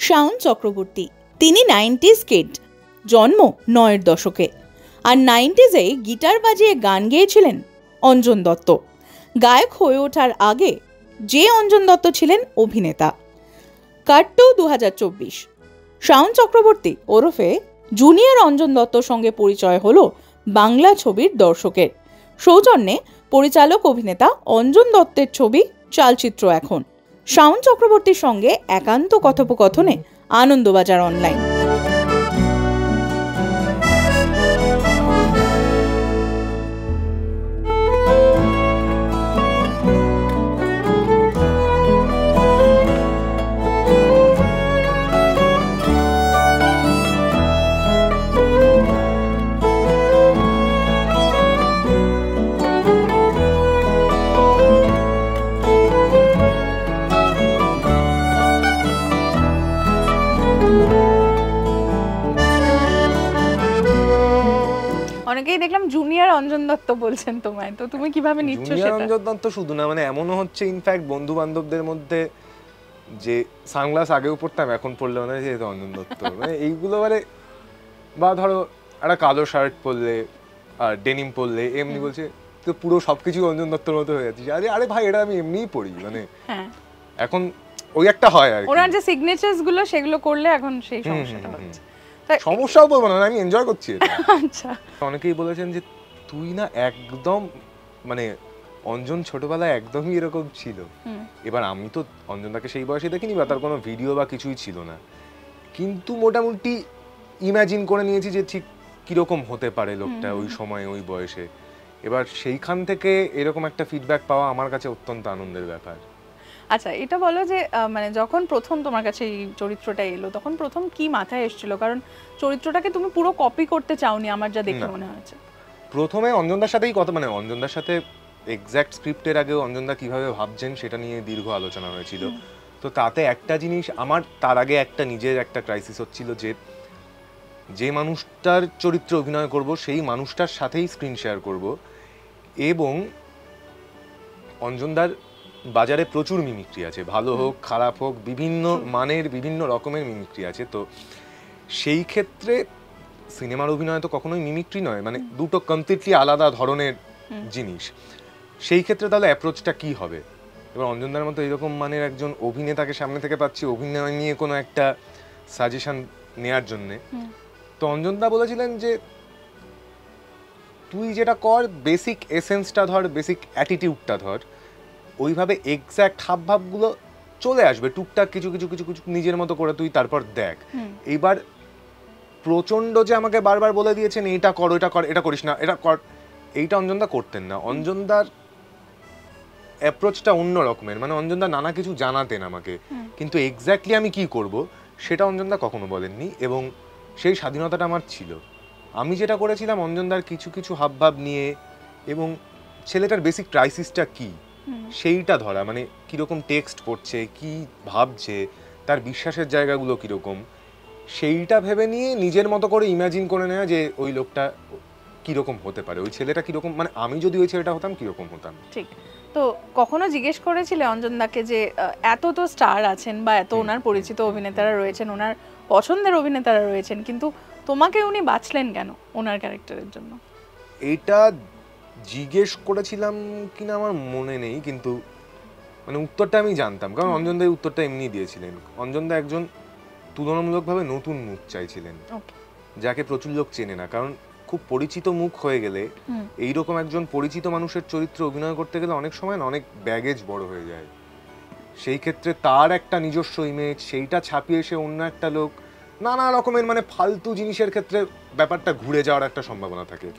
শাওন চক্রবর্তী, তিনি 90s kid, জন্ম 9-এর দশকে। আর 90s-এ গিটার বাজিয়ে গান গেয়েছিলেন অঞ্জন দত্ত। গায়ক হয়ে ওঠার আগে যে অঞ্জন দত্ত ছিলেন অভিনেতা। কাট টু 2024। শাওন চক্রবর্তী ওরফে জুনিয়র অঞ্জন দত্তর সঙ্গে পরিচয় হলো বাংলা ছবির দর্শকের। সৌজন্যে পরিচালক অভিনেতা অঞ্জন দত্তের ছবি চালচিত্র এখন। শাওন চক্রবর্তীর সঙ্গে একান্ত কথোপকথনে আনন্দবাজার অনলাইন। অনেকেই দেখলাম জুনিয়র অঞ্জন দত্ত বলছেন তোমায়, তো তুমি কিভাবে নিচ্ছ সেটা? জুনিয়র অঞ্জন দত্ত শুধু না, মানে এমনও হচ্ছে ইনফ্যাক্ট বন্ধু বান্ধবদের মধ্যে যে সানগ্লাস আগেও পড়তাম এখন পড়লে মনে হয় যে এটা অঞ্জন দত্ত, মানে এইগুলো মানে, বা ধরো একটা কালো শার্ট পরলে আর ডেনিম পরলে এমনি বলছে তো পুরো সবকিছু অঞ্জন দত্তর মতো হয়ে যাচ্ছে। আরে আরে ভাই, এটা আমি এমনিই পড়ি, মানে এখন ওই একটা হয় আর ওনার যে সিগনেচারস গুলো সেগুলো করলে এখন সেই সমস্যাটা হচ্ছে। সমস্যাও বলবো না, আমি এনজয় করছি এটা। আচ্ছা, অনেকেই বলেছেন যে তুই না একদম মানে অঞ্জন ছোটবেলায় একদমই এরকম ছিল। এবার আমি তো অঞ্জনদাকে সেই বয়সে দেখিনি বা তার কোনো ভিডিও বা কিছুই ছিল না, কিন্তু মোটামুটি ইমাজিন করে নিয়েছি যে ঠিক কিরকম হতে পারে লোকটা ওই সময় ওই বয়সে। এবার সেইখান থেকে এরকম একটা ফিডব্যাক পাওয়া আমার কাছে অত্যন্ত আনন্দের ব্যাপার। আচ্ছা, এটা বলো যে মানে যখন প্রথম তোমার কাছে এই চরিত্রটা এলো তখন প্রথম কি মাথায় এসেছিল? কারণ চরিত্রটাকে তুমি পুরো কপি করতে চাওনি আমার যা দেখে মনে হয়েছে। প্রথমে অঞ্জনদার সাথেই কথা, মানে অঞ্জনদার সাথে এক্স্যাক্ট স্ক্রিপ্টের আগেও অঞ্জনদা কিভাবে ভাবছেন সেটা নিয়ে দীর্ঘ আলোচনা হয়েছিল। তো তাতে একটা জিনিস আমার তার আগে একটা নিজের একটা ক্রাইসিস হচ্ছিল যে যে মানুষটার চরিত্রে অভিনয় করব সেই মানুষটার সাথেই স্ক্রিন শেয়ার করব, এবং অঞ্জনদার বাজারে প্রচুর মিমিক্রি আছে, ভালো হোক খারাপ হোক বিভিন্ন মানের বিভিন্ন রকমের মিমিক্রি আছে। তো সেই ক্ষেত্রে সিনেমার অভিনয় তো কখনোই মিমিক্রি নয়, মানে দুটো কমপ্লিটলি আলাদা ধরনের জিনিস। সেই ক্ষেত্রে তাহলে অ্যাপ্রোচটা কি হবে? এবার অঞ্জনদার মতো এরকম মানের একজন অভিনেতাকে সামনে থেকে পাচ্ছি অভিনয় নিয়ে কোনো একটা সাজেশন নেয়ার জন্যে। তো অঞ্জনদা বলেছিলেন যে তুই যেটা কর বেসিক এসেন্সটা ধর, বেসিক অ্যাটিটিউডটা ধর, ওইভাবে এক্স্যাক্ট হাবভাবগুলো চলে আসবে টুকটাক কিছু কিছু কিছু কিছু নিজের মতো করে তুই তারপর দেখ। এইবার প্রচন্ড যে আমাকে বারবার বলে দিয়েছেন এটা কর ওইটা কর, এটা করিস না এটা কর, এইটা অঞ্জনদা করতেন না। অঞ্জনদার অ্যাপ্রোচটা অন্য রকমের, মানে অঞ্জনদা নানা কিছু জানাতেন আমাকে, কিন্তু এক্স্যাক্টলি আমি কি করব সেটা অঞ্জনদা কখনো বলেননি, এবং সেই স্বাধীনতাটা আমার ছিল। আমি যেটা করেছিলাম অঞ্জনদার কিছু কিছু হাবভাব নিয়ে এবং ছেলেটার বেসিক ক্রাইসিসটা কি সেইটা ধরা, মানে কিরকম টেক্সট পড়ছে, কি ভাবছে, তার বিশ্বাসের জায়গাগুলো কিরকম, সেইটা ভেবে নিয়ে নিজের মতো করে ইমাজিন করে নেওয়া যে ওই লোকটা কিরকম হতে পারে, ওই ছেলেটা কিরকম, মানে আমি যদি ওই ছেলেটা হতাম কিরকম হতাম। ঠিক। তো কখনো জিজ্ঞেস করেছিলে অঞ্জনদাকে যে এত তো স্টার আছেন বা এত ওনার পরিচিত অভিনেতারা রয়েছেন, ওনার পছন্দের অভিনেতারা রয়েছেন, কিন্তু তোমাকে উনি বাছলেন কেন ওনার ক্যারেক্টারের জন্য? এইটা জিজ্ঞেস করেছিলাম কিনা আমার মনে নেই, কিন্তু মানে উত্তরটা আমি জানতাম, কারণ অঞ্জনদা এই উত্তরটা এমনি দিয়েছিলেন। অঞ্জনদা একজন তুলনামূলকভাবে নতুন মুখ চাইছিলেন, যাকে প্রচুর লোক চেনে না, কারণ খুব পরিচিত মুখ হয়ে গেলে এইরকম একজন পরিচিত মানুষের চরিত্রে অভিনয় করতে গেলে অনেক সময় না অনেক ব্যাগেজ বড় হয়ে যায়। সেই ক্ষেত্রে তার একটা নিজস্ব ইমেজ, সেইটা ছাপিয়ে এসে অন্য একটা লোক নানা রকমের মানে ফালতু জিনিসের ক্ষেত্রে ব্যাপারটা ঘুরে যাওয়ার একটা সম্ভাবনা থাকে।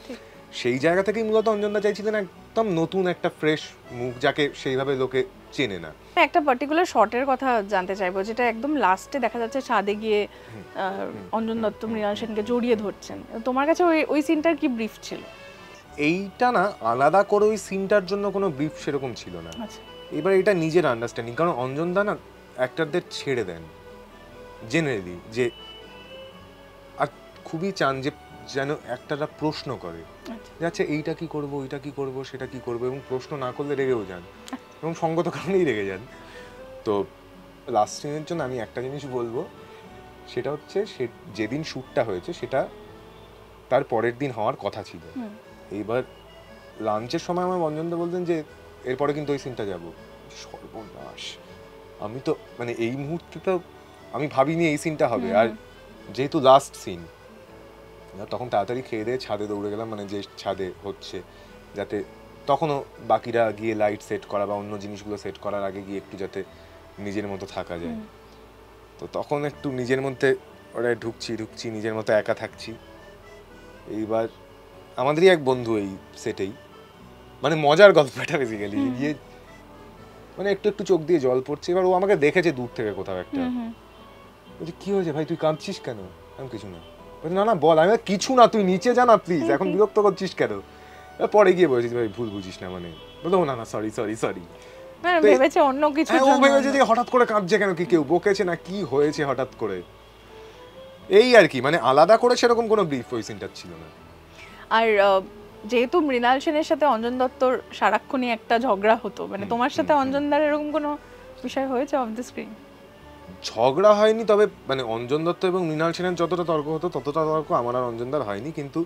সেই জায়গা থেকেই মূলত অঞ্জনদা চাইছিলেন একদম নতুন একটা ফ্রেশ মুখ, যাকে সেইভাবে লোকে চেনে না। একটা পার্টিকুলার শটের কথা জানতে চাইবো, যেটা একদম লাস্টে দেখা যাচ্ছে ছাদে গিয়ে অঞ্জন দত্ত মৃণাল সেনকে জড়িয়ে ধরছেন। তোমার কাছে ওই সিনটার কি ব্রিফ ছিল? এইটা না আলাদা করে ওই সিনটার জন্য কোনো ব্রিফ সেরকম ছিল না। এবার এটা নিজের আন্ডারস্ট্যান্ডিং, কারণ অঞ্জনদা না অ্যাক্টরদের ছেড়ে দেন জেনারেলি, যে আর খুবই চান যে যেন একটারা প্রশ্ন করে যাচ্ছে এইটা কি করব, ওইটা কি করব, সেটা কি করব, এবং প্রশ্ন না করলে রেগেও যান, এবং সঙ্গত কারণেই রেগে যান। তো লাস্ট সিনের জন্য আমি একটা জিনিস বলবো, সেটা হচ্ছে যেদিন শ্যুটটা হয়েছে সেটা তার পরের দিন হওয়ার কথা ছিল। এইবার লাঞ্চের সময় আমার অঞ্জনদা বলতেন যে এরপরে কিন্তু ওই সিনটা যাবো। সর্বনাশ, আমি তো মানে এই মুহূর্তে তো আমি ভাবিনি এই সিনটা হবে, আর যেহেতু লাস্ট সিন, তখন তাড়াতাড়ি খেয়ে দিয়ে ছাদে দৌড়ে গেলাম, মানে যে ছাদে হচ্ছে, যাতে তখনও বাকিরা গিয়ে লাইট সেট করা বা অন্য জিনিসগুলো সেট করার আগে গিয়ে একটু যাতে নিজের মতো থাকা যায়। তো তখন একটু নিজের মধ্যে ওরা ঢুকছি নিজের মতো একা থাকছি। এইবার আমাদেরই এক বন্ধু এই সেটেই, মানে মজার গল্পটা বেসিক্যালি, গিয়ে মানে একটু চোখ দিয়ে জল পড়ছে। এবার ও আমাকে দেখেছে দূর থেকে কোথাও একটা, বলছে কি হয়েছে ভাই, তুই কাঁদছিস কেন? আমি কিছু না। না না বল। আমি কিছু না, তুই নিচে যা না প্লিজ, এখন বিরক্ত করছিস কেন? পরে গিয়ে বলেছিস ভাই ভুল বুঝিস না, মানে বলতো না না সরি ভেবেছে অন্য কিছু, ও ভেবেছে যে হঠাৎ করে কাঁদছে কেন, কি কেউ বকেছে না কি হয়েছে হঠাৎ করে, এই আর কি। মানে আলাদা করে সেরকম কোনো ব্রিফ ওই সিনটা ছিল না। আর যেহেতু মৃণাল সেনের সাথে অঞ্জন দত্তর সারাক্ষণই একটা ঝগড়া হতো, মানে তোমার সাথে অঞ্জনদার এরকম কোনো বিষয় হয়েছে অফ দ্য স্ক্রিন? ঝগড়া হয়নি, তবে মানে অঞ্জন দত্ত এবং মৃণাল সেনের যতটা তর্ক হতো ততটা তর্ক আমার আর অঞ্জনদার হয়নি, কিন্তু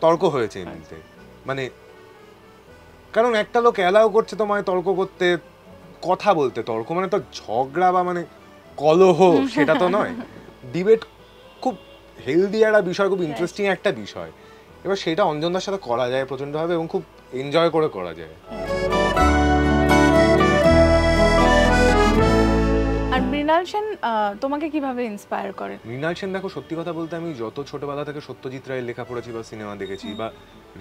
তর্ক হয়েছে এমনিতে। মানে কারণ একটা লোক অ্যালাউ করছে তোমায় তর্ক করতে, কথা বলতে। তর্ক মানে তো ঝগড়া বা মানে কলহ সেটা তো নয়। ডিবেট খুব হেলদি একটা বিষয়, খুব ইন্টারেস্টিং একটা বিষয়। এবার সেটা অঞ্জনদার সাথে করা যায় প্রচণ্ডভাবে এবং খুব এনজয় করে করা যায়। আর মৃণাল সেন তোমাকে কিভাবে ইন্সপায়ার করে? মৃণাল সেন দেখো, সত্যি কথা বলতে আমি যত ছোটবেলা থেকে সত্যজিৎ রায়ের লেখা পড়েছি বা সিনেমা দেখেছি, বা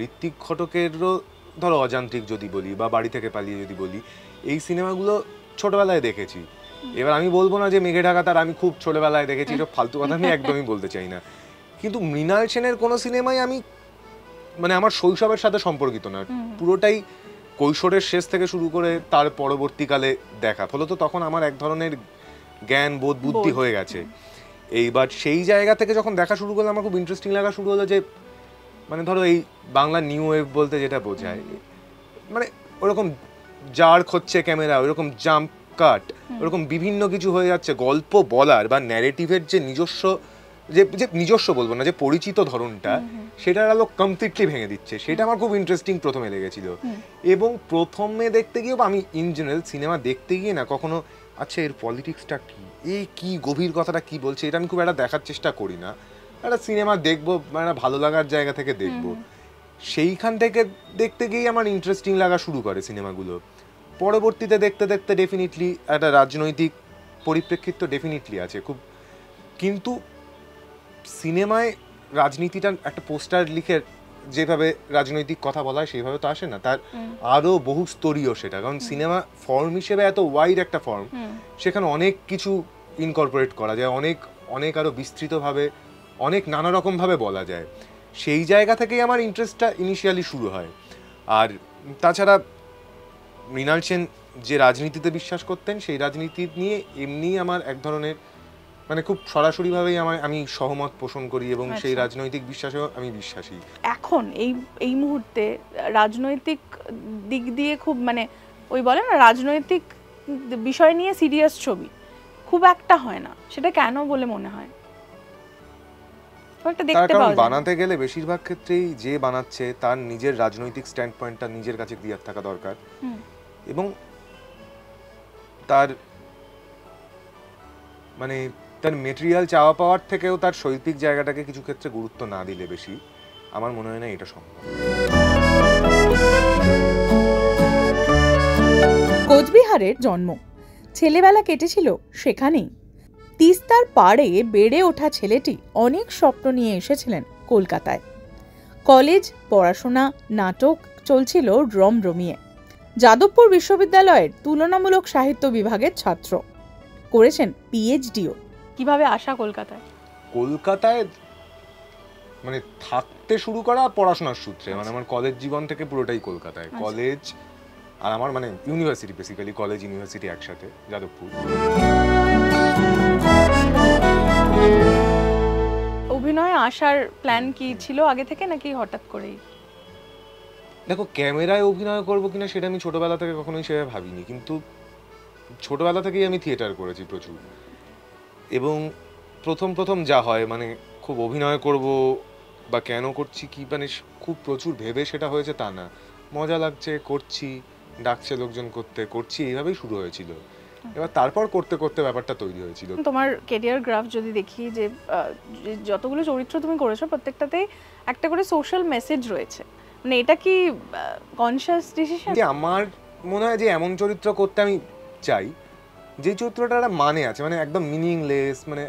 ঋত্বিক ঘটকেরও ধরো অযান্ত্রিক যদি বলি বা বাড়ি থেকে পালিয়ে যদি বলি, এই সিনেমাগুলো ছোটবেলায় দেখেছি। এবার আমি বলবো না যে মেঘে ঢাকা তার আমি খুব ছোটবেলায় দেখেছি, এটা ফালতু কথা আমি একদমই বলতে চাই না। কিন্তু মৃণাল সেনের কোনো সিনেমাই আমি মানে আমার শৈশবের সাথে সম্পর্কিত না, পুরোটাই কৈশোরের শেষ থেকে শুরু করে তার পরবর্তীকালে দেখা। ফলত তখন আমার এক ধরনের জ্ঞান বোধ বুদ্ধি হয়ে গেছে। এইবার সেই জায়গা থেকে যখন দেখা শুরু করলাম, আমার খুব ইন্টারেস্টিং লাগা শুরু হলো যে মানে ধরো এই বাংলা নিউ ওয়েভ বলতে যেটা বোঝায়, মানে ওরকম জার্ক হচ্ছে ক্যামেরা, ওরকম জাম্প কাট, ওরকম বিভিন্ন কিছু হয়ে যাচ্ছে। গল্প বলার বা ন্যারেটিভের যে নিজস্ব, যে নিজস্ব বলবো না, যে পরিচিত ধরনটা, সেটার আলো কমপ্লিটলি ভেঙে দিচ্ছে। সেটা আমার খুব ইন্টারেস্টিং প্রথমে লেগেছিল। এবং প্রথমে দেখতে গিয়ে, আমি ইন জেনারেল সিনেমা দেখতে গিয়ে না কখনো আচ্ছা এর পলিটিক্সটা কি, এই কি গভীর কথাটা কি বলছে, এটা আমি খুব একটা দেখার চেষ্টা করি না। একটা সিনেমা দেখবো মানে ভালো লাগার জায়গা থেকে দেখবো, সেইখান থেকে দেখতে গিয়েই আমার ইন্টারেস্টিং লাগা শুরু করে সিনেমাগুলো। পরবর্তীতে দেখতে দেখতে ডেফিনেটলি একটা রাজনৈতিক পরিপ্রেক্ষিত তো ডেফিনেটলি আছে খুব, কিন্তু সিনেমায় রাজনীতিটা একটা পোস্টার লিখে যেভাবে রাজনৈতিক কথা বলা হয় সেইভাবে তো আসে না, তার আরো বহু স্তরীয় সেটা। কারণ সিনেমা ফর্ম হিসেবে এত ওয়াইড একটা ফর্ম, সেখানে অনেক কিছু ইনকর্পোরেট করা যায়, অনেক অনেক আরো বিস্তৃতভাবে, অনেক নানা রকমভাবে বলা যায়। সেই জায়গা থেকেই আমার ইন্টারেস্টটা ইনিশিয়ালি শুরু হয়। আর তাছাড়া মৃণাল সেন যে রাজনীতিতে বিশ্বাস করতেন, সেই রাজনীতি নিয়ে এমনি আমার এক ধরনের মানে খুব সরাসরিভাবেই আমি সহমত পোষণ করি এবং সেই রাজনৈতিক বিশ্বাসেও আমি বিশ্বাসী। এখন এই মুহূর্তে রাজনৈতিক দিক দিয়ে খুব মানে ওই বলে না, রাজনৈতিক বিষয় নিয়ে সিরিয়াস ছবি খুব একটা হয় না, সেটা কেন বলে মনে হয়? তার কারণ বানাতে গেলে বেশিরভাগ ক্ষেত্রেই যে বানাচ্ছে তার নিজের রাজনৈতিক স্ট্যান্ড পয়েন্টটা নিজের কাছে ক্লিয়ার থাকা দরকার, এবং তার মানে তার মেটেরিয়াল চাওয়া পাওয়ার থেকেও তার শৈল্পিক জায়গাটাকে কিছু ক্ষেত্রে গুরুত্ব না দিলে বেশি, আমার মনে হয় না এটা সম্ভব। কোচবিহারের জন্ম, ছেলেবেলা কেটেছিল সেখানেই। তিস্তার পাড়ে বেড়ে ওঠা ছেলেটি অনেক স্বপ্ন নিয়ে এসেছিলেন কলকাতায়। কলেজ, পড়াশোনা, নাটক চলছিল রমরমিয়ে। যাদবপুর বিশ্ববিদ্যালয়ের তুলনামূলক সাহিত্য বিভাগের ছাত্র, করেছেন পিএইচডিও। কিভাবে আসা কলকাতায়? কলকাতায় মানে থাকতে শুরু করা পড়াশোনার সূত্রে, মানে আমার কলেজ জীবন থেকে পুরোটাই কলকাতায়। কলেজ আর আমার মানে ইউনিভার্সিটি, বেসিক্যালি কলেজ ইউনিভার্সিটি একসাথে, যাদবপুর। অভিনয়ে আসার প্ল্যান কি ছিল আগে থেকে নাকি হঠাৎ করেই? দেখো, ক্যামেরায় অভিনয় করবো কিনা সেটা আমি ছোটবেলা থেকে কখনোই সেভাবে ভাবিনি, কিন্তু ছোটবেলা থেকেই আমি থিয়েটার করেছি প্রচুর। এবং প্রথম যা হয় মানে খুব অভিনয় করব বা কেন করছি কি মানে খুব প্রচুর ভেবে সেটা হয়েছে তা না, মজা লাগছে করছি, ডাকছে লোকজন করছি, এইভাবেই শুরু হয়েছিল। এবার তারপর করতে করতে ব্যাপারটা তৈরি হয়েছিল। তোমার ক্যারিয়ার গ্রাফ যদি দেখি যে যতগুলো চরিত্র তুমি করেছো প্রত্যেকটাতেই একটা করে সোশ্যাল মেসেজ রয়েছে, মানে এটা কি কনসিয়াস ডিসিশন? আমার মনে হয় যে এমন চরিত্র করতে আমি চাই যে চরিত্রটা একটা মানে আছে, মানে একদম মিনিংলেস, মানে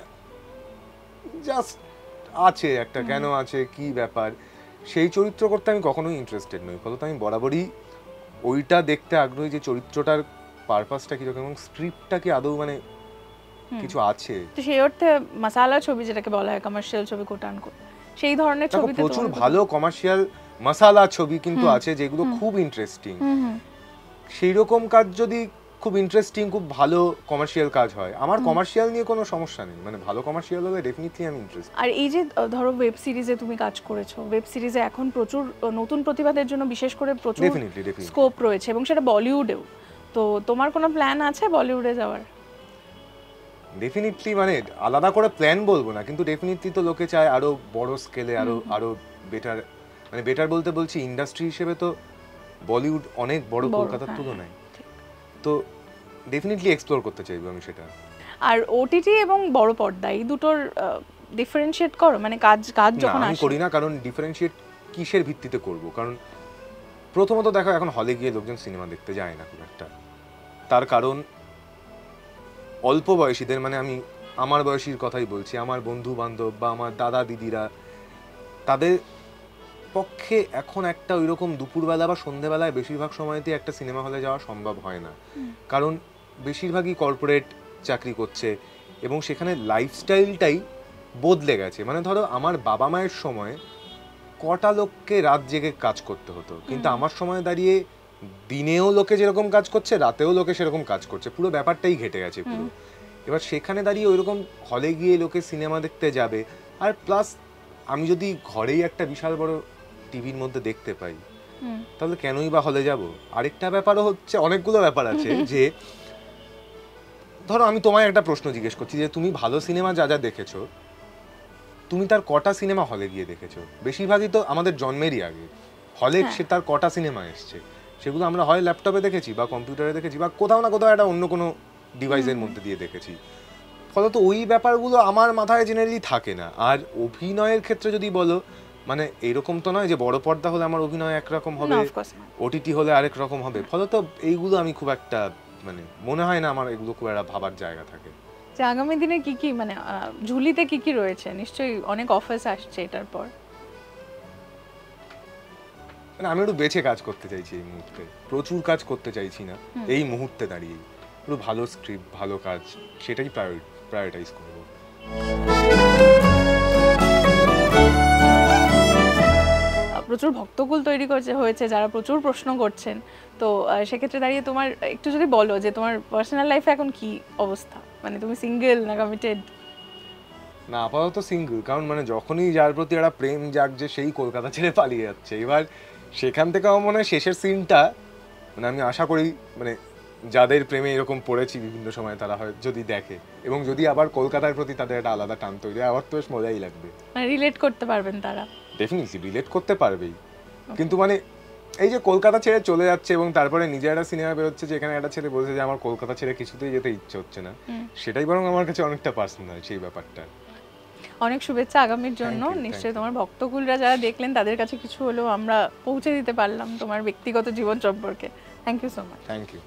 জাস্ট আছে একটা, কেন আছে কি ব্যাপার, সেই চরিত্র করতে আমি কখনোই ইন্টারেস্টেড নই। ফলত আমি বরাবরই ওইটা দেখতে আগ্রহী যে চরিত্রটার পারপাসটা কিরকম এবং স্ক্রিপ্টটা কি আদৌ মানে কিছু আছে। তো সেই অর্থে মশালা ছবি যেটাকে বলা হয় কমার্শিয়াল ছবি কোটানকোট, সেই ধরনের ছবিতে প্রচুর ভালো কমার্শিয়াল মশালা ছবি কিন্তু আছে যেগুলো খুব ইন্টারেস্টিং। সেই রকম কাজ যদি খুব ইন্টারেস্টিং খুব ভালো কমার্শিয়াল কাজ হয়, আমার কমার্শিয়াল নিয়ে কোনো সমস্যা নেই, মানে ভালো কমার্শিয়াল হলে ডেফিনেটলি আমি ইন্টারেস্টেড। আর এই যে ধরো ওয়েব সিরিজে তুমি কাজ করেছো, ওয়েব সিরিজে এখন প্রচুর নতুন প্রতিভাদের জন্য বিশেষ করে প্রচুর স্কোপ রয়েছে এবং সেটা বলিউডেও। তো তোমার কোনো প্ল্যান আছে বলিউডে যাওয়ার? ডেফিনেটলি, মানে আলাদা করে প্ল্যান বলবো না, কিন্তু ডেফিনেটলি তো লোকে চায় আরো বড় স্কেলে আরো বেটার, মানে বেটার বলতে বলছি ইন্ডাস্ট্রি হিসেবে তো বলিউড অনেক বড় কলকাতার তুলনায়, তো ডেফিনেটলি এক্সপ্লোর করতে চাইবো আমি সেটা। আর ওটিটি এবং বড় পর্দা এই দুটোর ডিফারেনশিয়েট করো, মানে কাজ যখন আমি করি না, কারণ ডিফারেনশিয়েট কিসের ভিত্তিতে করব? কারণ প্রথমত দেখো এখন হলে গিয়ে লোকজন সিনেমা দেখতে যায় না খুব একটা, তার কারণ অল্প বয়সীদের, মানে আমি আমার বয়সীর কথাই বলছি, আমার বন্ধু বান্ধব বা আমার দাদা দিদিরা, তাদের পক্ষে এখন একটা ওইরকম দুপুরবেলা বা সন্ধ্যেবেলায় বেশিরভাগ সময়তেই একটা সিনেমা হলে যাওয়া সম্ভব হয় না, কারণ বেশিরভাগই কর্পোরেট চাকরি করছে এবং সেখানে লাইফস্টাইলটাই বদলে গেছে। মানে ধরো আমার বাবা মায়ের সময় কটা লোককে রাত জেগে কাজ করতে হতো, কিন্তু আমার সময় দাঁড়িয়ে দিনেও লোকে যেরকম কাজ করছে রাতেও লোকে সেরকম কাজ করছে, পুরো ব্যাপারটাই ঘেটে গেছে পুরো। এবার সেখানে দাঁড়িয়ে ওইরকম হলে গিয়ে লোকে সিনেমা দেখতে যাবে, আর প্লাস আমি যদি ঘরেই একটা বিশাল বড় টিভির মধ্যে দেখতে পাই তাহলে কেনই বা হলে যাব। আরেকটা ব্যাপারও হচ্ছে, অনেকগুলো ব্যাপার আছে যে ধরো আমি তোমায় একটা প্রশ্ন জিজ্ঞেস করছি যে তুমি ভালো সিনেমা যা যা দেখেছো, তুমি তার কটা সিনেমা হলে গিয়ে দেখেছো? বেশিরভাগই তো আমাদের জন্মেরই আগে হলে সে তার কটা সিনেমা এসছে, সেগুলো আমরা হয় ল্যাপটপে দেখেছি বা কম্পিউটারে দেখেছি বা কোথাও না কোথাও একটা অন্য কোনো ডিভাইসের মধ্যে দিয়ে দেখেছি, ফলত ওই ব্যাপারগুলো আমার মাথায় জেনারেলি থাকে না। আর অভিনয়ের ক্ষেত্রে যদি বলো, মানে এইরকম তো নয় যে বড় পর্দা হলে আমার অভিনয় একরকম হবে, ওটিটি হলে আরেক রকম হবে, ফলত এইগুলো আমি খুব একটা মানে মনে হয় না আমার এগুলো খুব একটা ভাবার জায়গা থাকে। যে আগামী দিনে কি মানে ঝুলিতে কি রয়েছে? নিশ্চয়ই অনেক অফার্স আসছে এটার পর। মানে আমি একটু বেছে কাজ করতে চাইছি এই মুহূর্তে, প্রচুর কাজ করতে চাইছি না এই মুহূর্তে দাঁড়িয়ে, একটু ভালো স্ক্রিপ্ট ভালো কাজ সেটাই প্রায়োরিটাইজ করব। প্রচুর ভক্তকুল তৈরি হয়েছে যারা প্রচুর প্রশ্ন করছেন, তো সেক্ষেত্রে দাঁড়িয়ে তোমার একটু যদি বলো যে তোমার পার্সোনাল লাইফে এখন কি অবস্থা, মানে তুমি সিঙ্গেল না কমিটেড? না, আপাতত সিঙ্গেল, কারণ মানে যখনই যার প্রতি একটা প্রেম জাগছে সেই কলকাতা ছেড়ে পালিয়ে যাচ্ছে। এবার সেখান থেকে আমার মনে হয় শেষের সিনটা, মানে আমি আশা করি মানে যাদের প্রেমে এরকম পড়েছি বিভিন্ন সময় তারা হয় যদি দেখে এবং যদি আবার কলকাতার প্রতি তাদের একটা আলাদা টান তৈরি হয়, আবার তো বেশ মজাই লাগবে, মানে রিলেট করতে পারবেন তারা। ডেফিনেটলি রিলেট করতে পারবেই, কিন্তু মানে এই যে কলকাতা ছেড়ে চলে যাচ্ছে এবং তারপরে নিজের একটা সিনেমা বেরোচ্ছে যেখানে একটা ছেলে বলছে যে আমার কলকাতা ছেড়ে কিছুতেই যেতে ইচ্ছে হচ্ছে না, সেটাই বরং আমার কাছে অনেকটা পার্সোনাল সেই ব্যাপারটা। অনেক শুভেচ্ছা আগামীর জন্য। নিশ্চয়ই তোমার ভক্তকুলরা যারা দেখলেন তাদের কাছে কিছু হলেও আমরা পৌঁছে দিতে পারলাম তোমার ব্যক্তিগত জীবন সম্পর্কে। Thank you so much. Thank you.